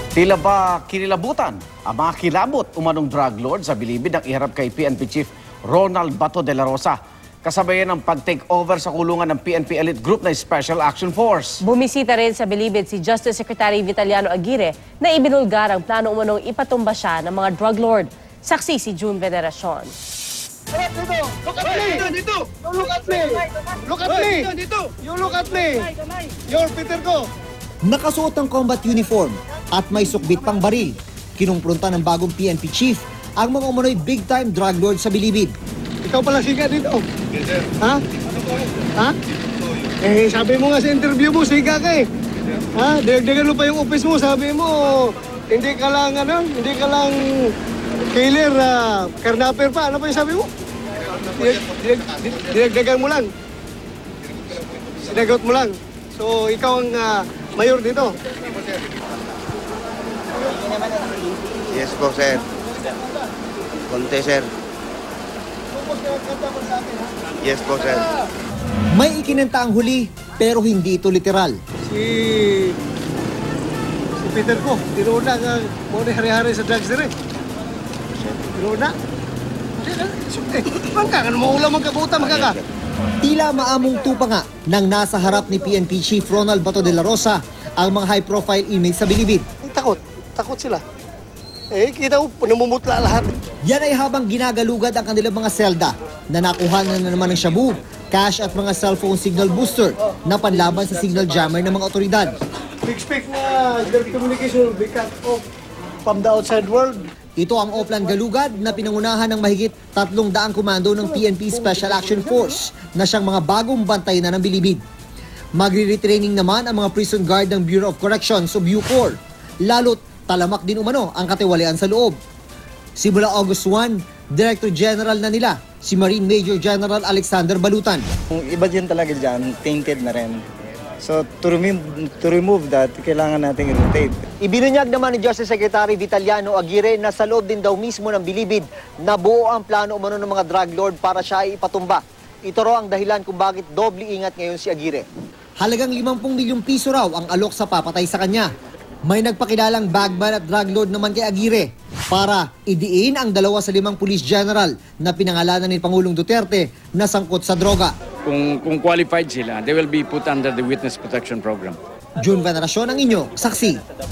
Tila ba kinilabutan ang mga kilabot umanong drug lord sa bilibid ng iharap kay PNP Chief Ronald Bato de la Rosa, kasabayan ng pag-take over sa kulungan ng PNP Elite Group na Special Action Force. Bumisita rin sa bilibid si Justice Secretary Vitaliano Aguirre na ibinulgar ang plano umanong ipatumba siya ng mga drug lord. Saksi si June Veneracion. Look at me! Dito! Look at me! Look at me! Dito! You look at me! You're Peter ko! Nakasuot ng combat uniform at may sukbit pang baril. Kinumpronta ng bagong PNP chief ang mga umano'y big-time drug lord sa bilibid. Ikaw pala siga dito. Yes, sir. Ha? Ha? Eh, sabi mo nga sa interview mo, siga ka eh. Ha? Dagdagan mo pa yung office mo, sabi mo, hindi ka lang, hindi ka lang killer, karnaper pa. Ano pa yung sabi mo? Dinagdagan mo lang. Sinagot mo lang. So, ikaw ang mayor dito. Yes po, sir. Konti, sir. Yes po, sir. May ikinanta ang huli pero hindi ito literal. Si Peter ko, tinuna nga muna hari-hari sa drugs dire. Tinuna. Bangka ka naman ulam ang kabuta, magkaka. Tila maamong tupa nga nang nasa harap ni PNP Chief Ronald Bato de la Rosa ang mga high-profile inmates sa bilibid. Takot sila. Eh, kita mo, namumutla lahat. Yan ay habang ginagalugad ang kanilang mga selda na nakuha na naman ng shabu, cash at mga cellphone signal booster na panlaban sa signal jammer ng mga otoridad. We expect na their communication will be cut off from the outside world. Ito ang Oplan Galugad na pinangunahan ng mahigit 300 komando ng PNP Special Action Force na siyang mga bagong bantay na ng bilibid. Magre-retraining naman ang mga prison guard ng Bureau of Corrections o BUCOR, lalo't talamak din umano ang katiwalian sa loob. Simula August 1, Director General na nila si Marine Major General Alexander Balutan. Yung iba din talaga dyan, tainted na rin. So to remove that, kailangan natin i-rotate. Ibinunyag naman ni Justice Secretary Vitaliano Aguirre na sa loob din daw mismo ng bilibid na buo ang plano umano ng mga drug lord para siya ay ipatumba. Ito raw ang dahilan kung bakit doble ingat ngayon si Aguirre. Halagang 50 milyong piso raw ang alok sa papatay sa kanya. May nagpakilalang bagman at drug lord naman kay Aguirre para idiin ang 2 sa 5 police general na pinangalanan ni Pangulong Duterte na sangkot sa droga. Kung qualified sila, they will be put under the Witness Protection Program. June Veneracion ang inyo, saksi.